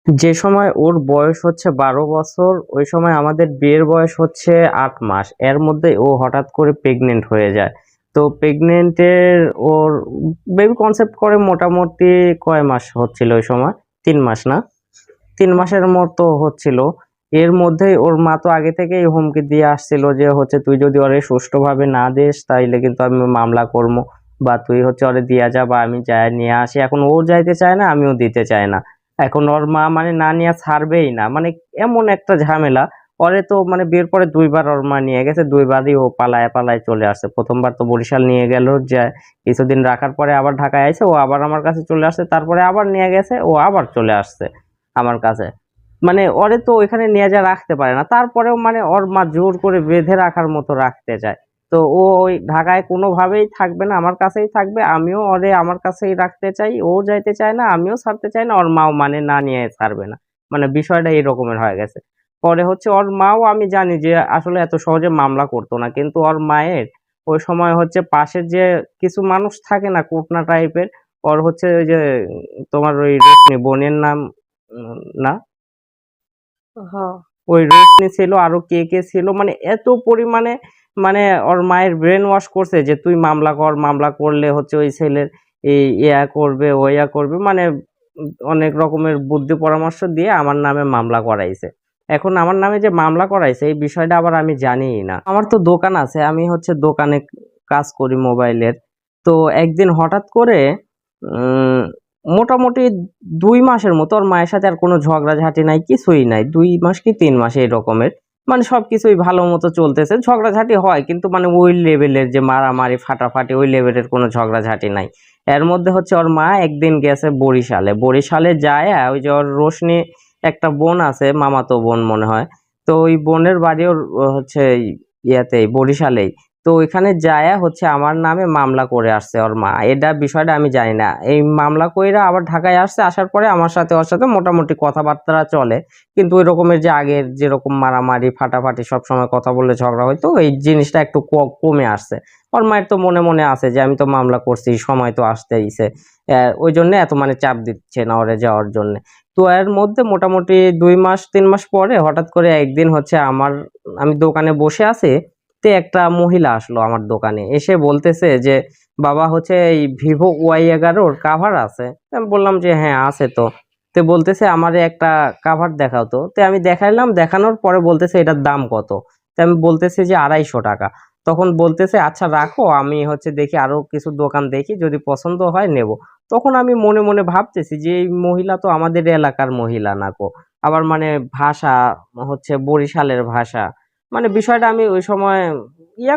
যে সময় ওর বয়স হচ্ছে 12 বছর, ওই সময় আমাদের বিয়ের বয়স হচ্ছে 8 মাস। এর মধ্যে ও হঠাৎ করে প্রেগনেন্ট হয়ে যায়। তো প্রেগনেন্টের ওর বেবি কনসেপ্ট করে মোটামুটি কয় মাস হচ্ছিল ওই সময়? 3 মাস না? 3 মাসের মতো হচ্ছিল। এর মধ্যেই ওর মা তো আগে থেকেই হুমকি দিয়ে আসছিল যে হচ্ছে তুই যদি ওরে সুষ্ঠুভাবে না দিস তাইলে কিন্তু আমি মামলা করবো, বা তুই হচ্ছে ওরে দিয়া যা বা আমি যাই নিয়ে আসি। এখন ও যাইতে চায় না, আমিও দিতে চাই না। এখন ওর মা মানে না নিয়ে ছাড়বেই না, মানে এমন একটা ঝামেলা। ওরে তো মানে বিয়ের পরে 2বার ওর মা নিয়ে গেছে, 2বারই ও পালায় পালায় চলে আসছে। প্রথমবার তো বরিশাল নিয়ে গেল, যে কিছুদিন রাখার পরে আবার ঢাকায় আইছে, ও আবার আমার কাছে চলে আসছে, তারপরে আবার নিয়ে গেছে, ও আবার চলে আসছে আমার কাছে। মানে ওরে তো ওইখানে নিয়ে যা রাখতে পারে না, তারপরেও মানে ওর মা জোর করে বেঁধে রাখার মতো রাখতে চায়। তো ও ওই ঢাকায় কোনোভাবেই থাকবে না, আমার কাছেই থাকবে। আমিও ওরে আমার কাছেই রাখতে চাই, ও যাইতে চায় না, আমিও ছাড়তে চাই না, ওর মাও মানে না নিয়ে ছাড়বে না। মানে বিষয়টা এই রকমের হয়ে গেছে। পরে হচ্ছে ওর মাও, আমি জানি যে আসলে এত সহজে মামলা করতো না, কিন্তু ওর মায়ের ওই সময় হচ্ছে পাশের যে কিছু মানুষ থাকে না কোটনা টাইপের, ওর হচ্ছে ওই যে তোমার ওই রশ্মি বোনের নাম, না, হ্যাঁ। ওই রোশনি ছিল, আরো কে কে ছিল, মানে এত পরিমাণে মানে ওর মায়ের ব্রেন ওয়াশ করছে যে তুই মামলা কর, মামলা করলে হচ্ছে ওই ছেলের এই ইয়া করবে, ওইয়া করবে, মানে অনেক রকমের বুদ্ধি পরামর্শ দিয়ে আমার নামে মামলা করাইছে। এখন আমার নামে যে মামলা করাইছে এই বিষয়টা আবার আমি জানিই না। আমার তো দোকান আছে, আমি হচ্ছে দোকানে কাজ করি মোবাইলের। তো একদিন হঠাৎ করে উম মোটামুটি 2 মাসের মতো ওর মায়ের সাথে আর কোনো ঝগড়াঝাটি নাই, কিছুই নাই। 2 মাস কি 3 মাস এই রকমের। মানে সবকিছুই ভালো মতো চলতেছে। ঝগড়াঝাটি হয় কিন্তু মানে ওই লেভেলের যে মারামারি ফাটাফাটি ওই লেভেলের কোনো ঝগড়াঝাটি নাই। এর মধ্যে হচ্ছে ওর মা একদিন গেছে বরিশালে। বরিশালে যায়া ওই যে ওর রোশনি একটা বোন আছে, মামাতো বোন মনে হয়। তো ওই বোনের বাড়ি ওর হচ্ছে ইয়াতেই বরিশালেই। তো ওইখানে যায়া হচ্ছে আমার নামে মামলা করে আসছে ওর মা। এটা বিষয়টা আমি জানি না। এই মামলা কইরা আবার ঢাকায় আসছে, আসার পরে আমার সাথে ওর সাথে মোটামুটি কথাবার্তা চলে। কিন্তু ওই রকমের যে আগের যেরকম মারামারি ফাটাফাটি সবসময় কথা বললে ঝগড়া হইতো, এই জিনিসটা একটু কমে আসছে। ওর মায়ের তো মনে মনে আছে যে আমি তো মামলা করছি, সময় তো আসতেইছে। ওই জন্য এত মানে চাপ দিচ্ছে না ওরে যাওয়ার জন্য। তো এর মধ্যে মোটামুটি 2 মাস 3 মাস পরে হঠাৎ করে একদিন হচ্ছে আমি দোকানে বসে আছি। তে একটা মহিলা আসলো আমার দোকানে, এসে বলতেছে যে বাবা হচ্ছে এই ভিভো Y11 কাভার আছে? তা আমি বললাম যে হ্যাঁ আছে তো। তে বলতেছে আমারে একটা কাভার দেখাও তো। তে আমি দেখাইলাম, দেখানোর পরে বলতেছে এটার দাম কত? তে আমি বলতেছি যে 250 টাকা। তখন বলতেছে আচ্ছা রাখো, আমি হচ্ছে দেখি আরো কিছু দোকান দেখি, যদি পছন্দ হয় নেব। তখন আমি মনে মনে ভাবতেছি যে এই মহিলা তো আমাদের এলাকার মহিলা না কো, আবার মানে ভাষা হচ্ছে বরিশালের ভাষা। মানে বিষয়টা আমি ওই সময়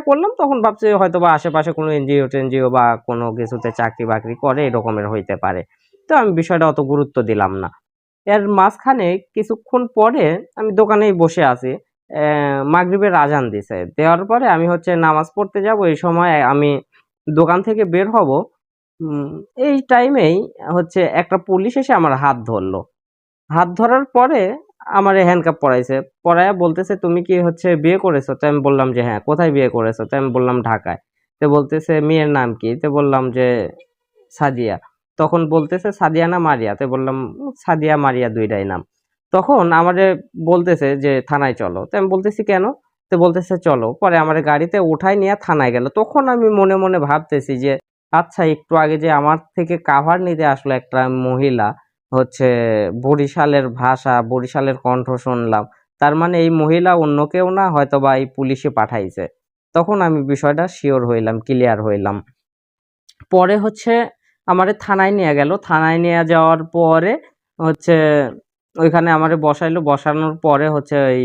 করলাম, তখন ভাবছি হয়তো বা আশেপাশে কোনো এনজিও টেনজিও বা কোনো কিছুতে চাকরি বাকরি করে এরকমের হইতে পারে। তো আমি বিষয়টা অত গুরুত্ব দিলাম না। এর মাঝখানে কিছুক্ষণ পরে আমি দোকানেই বসে আছি। মাগরিবের আজান দিছে, দেওয়ার পরে আমি হচ্ছে নামাজ পড়তে যাব, এই সময় আমি দোকান থেকে বের হব। উম, এই টাইমেই হচ্ছে একটা পুলিশ এসে আমার হাত ধরলো। হাত ধরার পরে আমারে হ্যান্ডকাপ পরাইছে। পরাইয়া বলতেছে, "তুমি কি হচ্ছে বিয়ে করেছো?" তো আমি বললাম যে, "হ্যাঁ।" "কোথায় বিয়ে করেছো?" তো আমি বললাম, "ঢাকায়।" তো বলতেছে, "মেয়ের নাম কি?" তো বললাম যে, "সাদিয়া।" তখন বলতেছে, "সাদিয়া না মারিয়া?" তো বললাম, "সাদিয়া মারিয়া ২ টাই নাম।" তখন আমারে বলতেছে যে, "থানায় চলো।" তো আমি বলতেছি, "কেন?" তো বলতেছে, "চলো।" পরে আমারে গাড়িতে উঠায় নিয়ে থানায় গেল। তখন আমি মনে মনে ভাবতেছি যে, আচ্ছা একটু আগে যে আমার থেকে কাভার নিতে আসলো একটা মহিলা, হচ্ছে বরিশালের ভাষা, বরিশালের কণ্ঠ শুনলাম। তার মানে এই মহিলা অন্য কেউ না, হয়তোবা এই পুলিশে পাঠাইছে। তখন আমি বিষয়টা সিওর হইলাম, ক্লিয়ার হইলাম। পরে হচ্ছে আমারে থানায় নিয়ে গেল। থানায় নিয়ে যাওয়ার পরে হচ্ছে ওইখানে আমারে বসাইলো। বসানোর পরে হচ্ছে ওই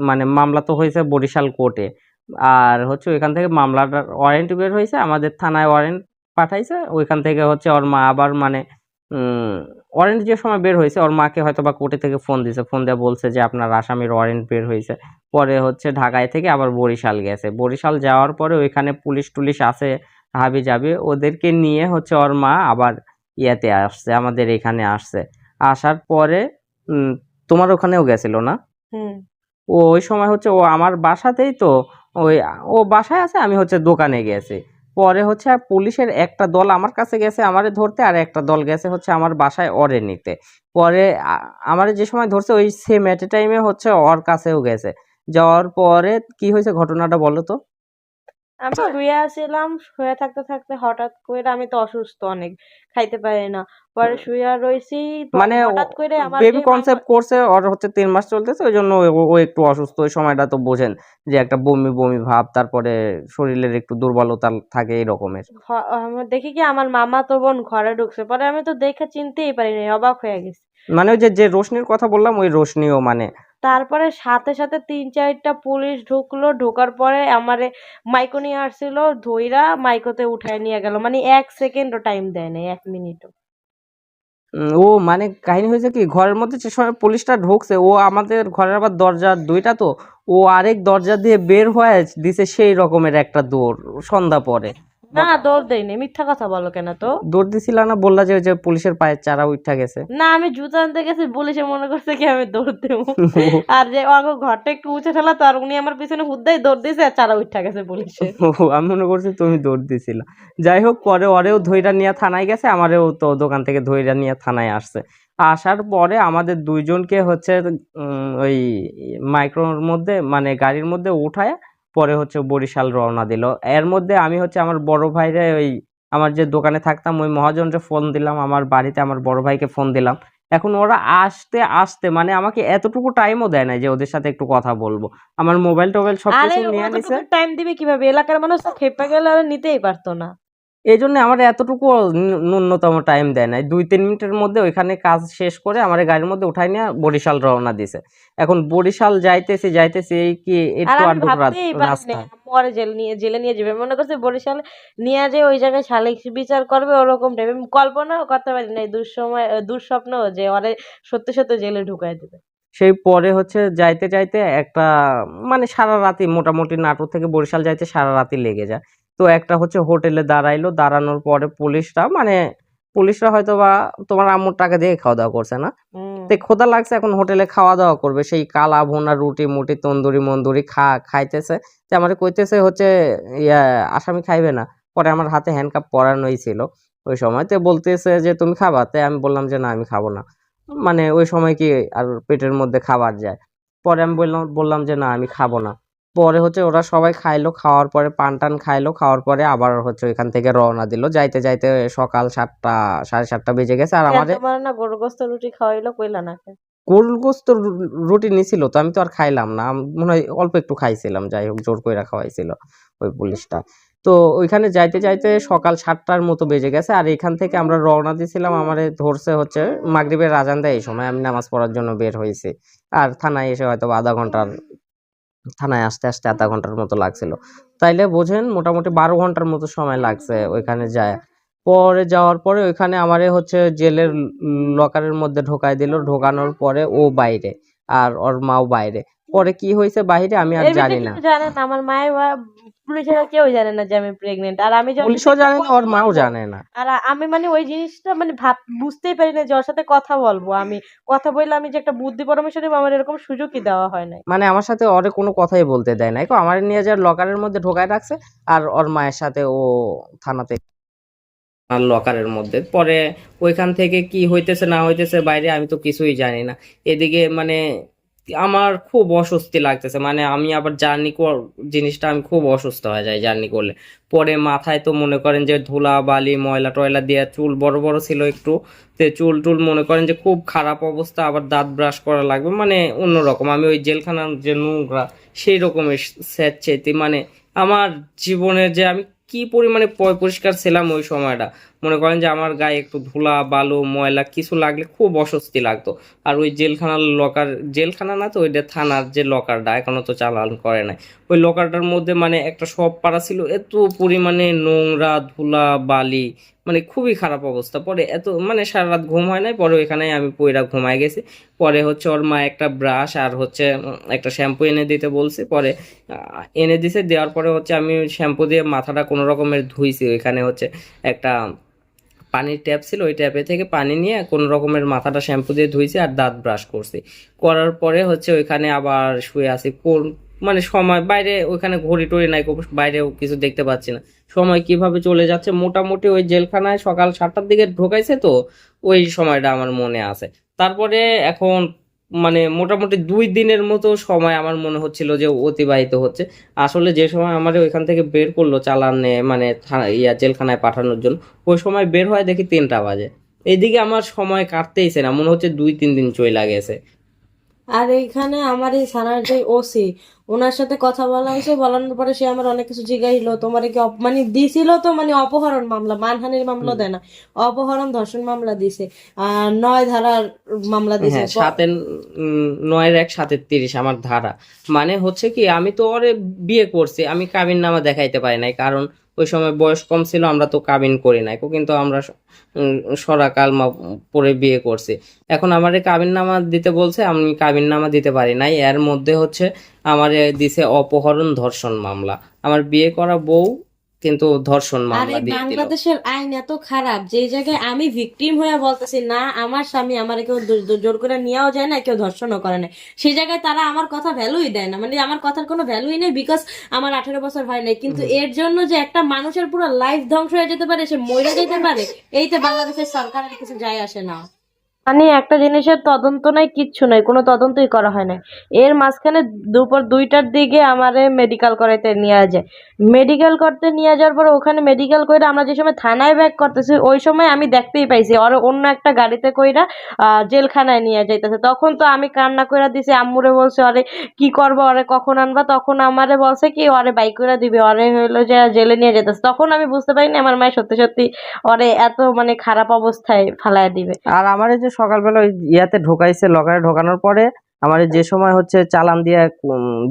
মানে মামলা তো হইছে বরিশাল কোর্টে। আর হচ্ছে ওইখান থেকে মামলাটার ওয়ারেন্ট বের হইছে। আমাদের থানায় ওয়ারেন্ট পাঠাইছে। ওইখান থেকে হচ্ছে ওর মা আবার মানে উম ওয়ারেন্ট যে সময় বের হইছে, ওর মাকে হয়তোবা কোর্টে থেকে ফোন দিছে। ফোন দিয়ে বলছে যে, "আপনার আসামির ওয়ারেন্ট বের হইছে।" পরে হচ্ছে ঢাকায় থেকে আবার বরিশাল গেছে। বরিশাল যাওয়ার পরে ওইখানে পুলিশ-টুলিশ আছে হাবি-জাবি, ওদেরকে নিয়ে হচ্ছে ওর মা আবার ইয়াতে আসছে, আমাদের এখানে আসছে। আসার পরে উম তোমার ওখানেও গেছিল না? হুম। ওই সময় হচ্ছে ও আমার বাসাতেই তো, ওই ও বাসায় আছে, আমি হচ্ছে দোকানে গেছি। পরে হচ্ছে পুলিশের একটা দল আমার কাছে গেছে আমারে ধরতে, আর একটা দল গেছে হচ্ছে আমার বাসায় ওরে নিতে। পরে আমারে যে সময় ধরছে ওই সেম এট এ টাইমে হচ্ছে ওর কাছেও গেছে। যাওয়ার পরে কি হয়েছে ঘটনাটা বলো তো। আমি শুয়ে আছিলাম, শুয়ে থাকতে থাকতে হঠাৎ করে, আমি তো অসুস্থ অনেক, খাইতে পারি না। পরে শুয়ে রইছি, মানে হঠাৎ করে আমার বেবি যে কনসেপ্ট করছে, ওর হচ্ছে 3 মাস চলতেছে, ওই জন্য ও একটু অসুস্থ। ওই সময়টা তো বোঝেন যে একটা বমি বমি ভাব, তারপরে শরীরের একটু দুর্বলতা থাকে এই রকমের। আমার দেখি কি আমার মামা তো বোন ঘরে ঢুকছে, পরে আমি তো দেখে চিনতেই পারিনি, অবাক হয়ে গেছি। মানে ওই যে যে রোশনির কথা বললাম ওই রোশনিও মানে তারপরে সাথে সাথে ৩-৪টা পুলিশ ঢুকলো, ঢোকার পরে আমারে মাইকো নিয়ে আসছিল, ধইরা মাইকোতে উঠায় নিয়ে গেল, মানে 1 সেকেন্ডও টাইম দেয় নাই, 1 মিনিটও। ও মানে কাহিনী হয়েছে কি, ঘরের মধ্যে যে সময় পুলিশটা ঢুকছে, ও আমাদের ঘরের আবার দরজা দুইটা তো, ও আরেক দরজা দিয়ে বের হয়ে দিছে সেই রকমের একটা দৌড় সন্ধ্যা পরে। না, দৌড় দেয়নি, মিথ্যা কথা বলো কেন তো। দৌড় দিছিল না, বললা যে ওই যে পুলিশের পায়ের চারা উঠা গেছে। না, আমি জুতা আনতে গেছি, পুলিশে মনে করছে কি আমি দৌড় দেবো। আর যে ওর ঘরটা একটু উঁচে ঠেলা তো, আর উনি আমার পিছনে হুদ্দাই দৌড় দিয়েছে, আর চারা উঠা গেছে পুলিশের। আমি মনে করছি তুমি দৌড় দিছিলা। যাই হোক, পরে ওরেও ধইরা নিয়ে থানায় গেছে, আমারেও তো দোকান থেকে ধইরা নিয়ে থানায় আসছে। আসার পরে আমাদের দুইজনকে হচ্ছে ওই মাইক্রোর মধ্যে মানে গাড়ির মধ্যে উঠায় পরে হচ্ছে বরিশাল রওনা দিল। এর মধ্যে আমি হচ্ছে আমার বড় ভাইরে ওই আমার যে দোকানে থাকতাম ওই মহাজনরে ফোন দিলাম, আমার বাড়িতে আমার বড় ভাইকে ফোন দিলাম। এখন ওরা আসতে আসতে মানে আমাকে এতটুকু টাইমও দেয় না যে ওদের সাথে একটু কথা বলবো। আমার মোবাইল টোবাইল আরে সবকিছু নিয়ে নিছে। অতটুকু টাইম দিবে কিভাবে, এলাকার মানুষ তো খেপে গেলে আর নিতেই পারতো না। এই জন্য আমার এতটুকু ন্যূনতম টাইম দেয় নাই, 2-3 মিনিটের মধ্যে ওইখানে কাজ শেষ করে আমার গাড়ির মধ্যে উঠাই নিয়ে বরিশাল রওনা দিছে। এখন বরিশাল যাইতেছি যাইতেছি এই কি আর একটু আমি আধটুকু ভাবতেই পারিনি রাস্তা। আম্মু ওরে জেলে নিয়ে যাবে, মনে করছে বরিশালে নিয়ে যে ওই জায়গায় শালিক বিচার করবে, ওরকম টাইপ আমি কল্পনাও করতে পারি নাই, দুঃস্বপ্ন যে ওরে সত্যি সত্যি জেলে ঢুকাই দেবে। সেই পরে হচ্ছে যাইতে যাইতে একটা মানে সারা রাতি মোটামুটি নাটোর থেকে বরিশাল যাইতে সারা রাতি লেগে যায়। তো একটা হচ্ছে হোটেলে দাঁড়াইলো, দাঁড়ানোর পরে পুলিশরা হয়তো বা তোমার আম্মুর টাকা দিয়ে খাওয়া দাওয়া করছে না। হুম। তো ক্ষুধা লাগছে, এখন হোটেলে খাওয়া দাওয়া করবে, সেই কালা ভুনা রুটি মুটি তন্দুরি মন্দুরি খাইতেছে। তো আমারে কইতেছে হচ্ছে ইয়া আসামি খাইবে না। পরে আমার হাতে হ্যান্ডকাপ পরানোই ছিল ওই সময়। তো বলতেছে যে তুমি খাবা, তাই আমি বললাম যে না আমি খাবো না। মানে ওই সময় কি আর পেটের মধ্যে খাবার যায়। পরে আমি বললাম যে না আমি খাবো না। পরে হচ্ছে ওরা সবাই খাইলো, খাওয়ার পরে পান টান খাইলো, খাওয়ার পরে আবার হচ্ছে ওইখান থেকে রওনা দিল। যাইতে যাইতে সকাল 7টা 7:30 বেজে গেছে। আর কেন আমারে তোমার না গরু গোস্ত রুটি খাওয়াইলো, কইলা না কেন? গরুর গোস্ত রুটি নিছিল তো, আমি তো আর খাইলাম না। মনে হয় অল্প একটু খাইছিলাম। যাই হোক, জোর কইরা খাওয়াইছিল ওই পুলিশটা। তো ওইখানে যাইতে যাইতে সকাল 7টার মতো বেজে গেছে। আর এখান থেকে আমরা রওনা দিয়েছিলাম, আমারে ধরছে হচ্ছে মাগরিবের আজান দেয় এই সময়, আমি নামাজ পড়ার জন্য বের হয়েছি। আর থানায় এসে হয়তো থানায় আসতে আসতে আধা ঘন্টার মতো লাগছিল। তাইলে বোঝেন মোটামুটি 12 ঘন্টার মতো সময় লাগছে ওইখানে যায়। পরে যাওয়ার পরে ওইখানে আমারে হচ্ছে জেলের লকারের মধ্যে ঢোকায় দিল। ঢোকানোর পরে ও বাইরে আর ওর মাও বাইরে। পরে কি হয়েছে বাহিরে আমি আর এর ভিতরে জানি না। কেউ জানে না, আমার মায়ের পুলিশেরা কেউ জানে না যে আমি প্রেগনেন্ট, আর আমি যখন পুলিশও জানে না, ওর কথা মাও বলবো, জানে না। আর আমি মানে ওই জিনিসটা মানে বুঝতেই পারি না যে ওর সাথে কথা বলবো, আমি কথা বললে আমি যে একটা বুদ্ধি পরামর্শ দেবো, আমার এরকম সুযোগই দেওয়া হয় নাই। মানে আমার সাথে ওরে কোনো কথাই বলতে দেয় নাই। আমার নিয়ে যায় লকারের মধ্যে ঢোকায় রাখছে। আর ওর মায়ের সাথে ও থানাতে আর লকারের মধ্যে। পরে ওইখান থেকে কি হইতেছে না হইতেছে বাইরে আমি তো কিছুই জানি না। এদিকে মানে আমার খুব অস্বস্তি লাগতেছে, মানে আমি আবার জিনিসটা আমি খুব অসুস্থ হয়ে যাই জার্নি করলে। পরে মাথায় তো মনে করেন যে ধুলা বালি ময়লা টয়লা দিয়ে, চুল বড় বড় ছিল একটু, তে চুল টুল মনে করেন যে খুব খারাপ অবস্থা, আবার দাঁত ব্রাশ করা লাগবে, মানে অন্যরকম। আমি ওই জেলখানার যে নোংরা সেই রকমের স্যাঁতসেঁতে, মানে আমার জীবনের যে আমি কি পরিমাণে পরিষ্কার ছিলাম ওই সময়টা, মনে করেন যে আমার গায়ে একটু ধুলা বালু ময়লা কিছু লাগলে খুব অস্বস্তি লাগতো। আর ওই জেলখানার লকার, জেলখানা না তো ওইটা থানার যে লকারটা এখনো তো চালান করে নাই, ওই লকারটার মধ্যে মানে একটা সব পাড়া ছিল, এত পরিমাণে নোংরা ধুলা বালি, মানে খুবই খারাপ অবস্থা। পরে এত মানে সারা রাত ঘুম হয় নাই, পরে ওইখানে আমি পইরা ঘুমায় গেছি। পরে হচ্ছে ওর মা একটা ব্রাশ আর হচ্ছে একটা শ্যাম্পু এনে দিতে বলছে। পরে এনে দিছে, দেওয়ার পরে হচ্ছে আমি শ্যাম্পু দিয়ে মাথাটা কোনো রকমের ধুইছি। ওইখানে হচ্ছে একটা পানির ট্যাপ ছিল, ওই ট্যাপে থেকে পানি নিয়ে কোনো রকমের মাথাটা শ্যাম্পু দিয়ে ধুইছি আর দাঁত ব্রাশ করছি। করার পরে হচ্ছে ওইখানে আবার শুয়ে আছি। কোন মানে সময় বাইরে ওইখানে ঘড়ি টড়ি নাই, বাইরেও কিছু দেখতে পাচ্ছি না, সময় কিভাবে চলে যাচ্ছে। মোটামুটি ওই জেলখানায় সকাল 7টার দিকে ঢোকাইছে তো, ওই সময়টা আমার মনে আছে। তারপরে এখন মানে মোটামুটি 2 দিনের মতো সময় আমার মনে হচ্ছিল যে অতিবাহিত হচ্ছে। আসলে যে সময় আমার ওইখান থেকে বের করলো চালানে, মানে জেলখানায় পাঠানোর জন্য, ওই সময় বের হয় দেখি 3টা বাজে। এইদিকে আমার সময় কাটতেইছে না, মনে হচ্ছে 2-3 দিন চলে গেছে। আর এইখানে আমার এই থানার যে ওসি, ওনার সাথে কথা বলা হয়েছে, বলানোর পরে সে আমার অনেক কিছু জিজ্ঞাসিল, তোমার কি মানে দিছিল তো, মানে অপহরণ মামলা, মানহানির মামলা দেয় না, অপহরণ ধর্ষণ মামলা দিছে, আর 9 ধারার মামলা দিছে। হ্যাঁ, 9-1-7-30 আমার ধারা। মানে হচ্ছে কি, আমি তো ওরে বিয়ে করছি, আমি কাবিন নামা দেখাইতে পারি নাই, কারণ ওই সময় বয়স কম ছিল, আমরা তো কাবিন করি নাই কিন্তু আমরা সরাকাল পরে বিয়ে করছি। এখন আমারে কাবিন নামা দিতে বলছে, আমি কাবিন নামা দিতে পারি নাই। এর মধ্যে হচ্ছে আমারে দিছে অপহরণ ধর্ষণ মামলা। আমার বিয়ে করা বউ কিন্তু ধর্ষণ আর মামলা এই দিয়ে দিল। বাংলাদেশের আইন এত খারাপ, যে জায়গায় আমি ভিকটিম হয়ে বলতেছি না আমার স্বামী আমার কেউ জোর করে নিয়েও যায় না, কেউ ধর্ষণও করে না, সেই জায়গায় তারা আমার কথা ভ্যালুই দেয় না, মানে আমার কথার কোনো ভ্যালুই নেই, বিকজ আমার 18 বছর হয় নাই। কিন্তু এর জন্য যে একটা মানুষের পুরো লাইফ ধ্বংস হয়ে যেতে পারে, সে মরে যেতে পারে, এইতে বাংলাদেশের সরকারের কিছু যায় আসে না। মানে একটা জিনিসের তদন্ত নাই, কিচ্ছু নাই, কোনো তদন্তই করা হয় না। এর মাঝখানে দুপুর 2টার দিকে আমারে মেডিকেল করাইতে নিয়ে যায়। মেডিকেল করতে নিয়ে যাওয়ার পর ওখানে মেডিকেল কইরা আমরা যে সময় থানায় ব্যাক করতেছি, ওই সময় আমি দেখতেই পাইছি ওর অন্য একটা গাড়িতে কইরা জেলখানায় নিয়ে যাইতেছে। তখন তো আমি কান্না কইরা দিছি, আম্মুরে বলছে ওরে কি করবো, ওরে কখন আনবা, তখন আমারে বলছে কি ওরে বাইক কইরা দিবে, ওরে হইলো যে জেলে নিয়ে যেতেছে। তখন আমি বুঝতে পারিনি আমার মায়ের সত্যি সত্যি ওরে এত মানে খারাপ অবস্থায় ফালায় দিবে। আর আমার এই যে সকালবেলা ওই ইয়াতে ঢোকাইছে, লকারে ঢোকানোর পরে আমার যে সময় হচ্ছে চালান দিয়ে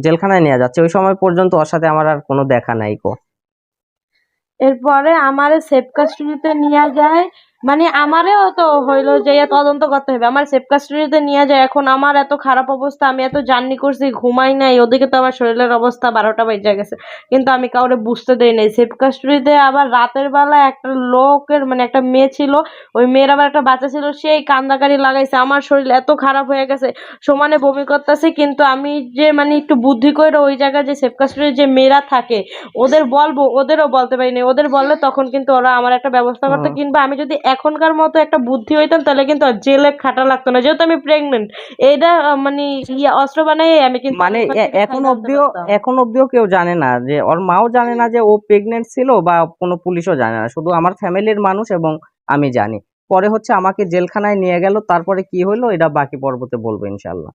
জেলখানায় নিয়ে যাচ্ছে, ওই সময় পর্যন্ত ওর সাথে আমার আর কোনো দেখা নাই কো। এরপরে আমারে সেফ কাস্টডিতে নিয়ে যায়, মানে আমারেও তো হইলো যে তদন্ত করতে হবে, আমার সেফ কাস্টডিতে নিয়ে যায়। এখন আমার এত খারাপ অবস্থা, আমি এত জার্নি করছি, ঘুমাই নাই, ওদিকে তো আমার শরীরের অবস্থা 12টা বেজে গেছে, কিন্তু আমি কাউরে বুঝতে দেই নাই। সেফ কাস্টডিতে আবার রাতের বেলা একটা লোকের মানে একটা মেয়ে ছিল, ওই মেয়ের আবার একটা বাচ্চা ছিল, সেই কান্দাকারি লাগাইছে, আমার শরীর এত খারাপ হয়ে গেছে, সমানে বমি করতেছে। কিন্তু আমি যে মানে একটু বুদ্ধি করে ওই জায়গায় যে সেফ কাস্টডির যে মেয়েরা থাকে ওদের বলবো, ওদেরও বলতে পারিনি। ওদের বললে তখন কিন্তু ওরা আমার একটা ব্যবস্থা করতো, হুম। কিংবা আমি যদি এখনকার মতো একটা বুদ্ধি হইতাম তাহলে কিন্তু আর জেলে খাটা লাগতো না, যেহেতু আমি প্রেগনেন্ট। এইটা মানে অস্ত্র বানাই আমি কিন্তু মানে অনেক থেকে এখন ফাইদা আনতে অব্দিও পারতাম। এখন অব্দিও কেউ জানে না, যে ওর মাও জানে না যে ও প্রেগনেন্ট ছিল, বা কোনো পুলিশও জানে না, শুধু আমার ফ্যামিলির মানুষ এবং আমি জানি। পরে হচ্ছে আমাকে জেলখানায় নিয়ে গেল, তারপরে কি হলো এটা বাকি পর্বতে বলবো ইনশাল্লাহ।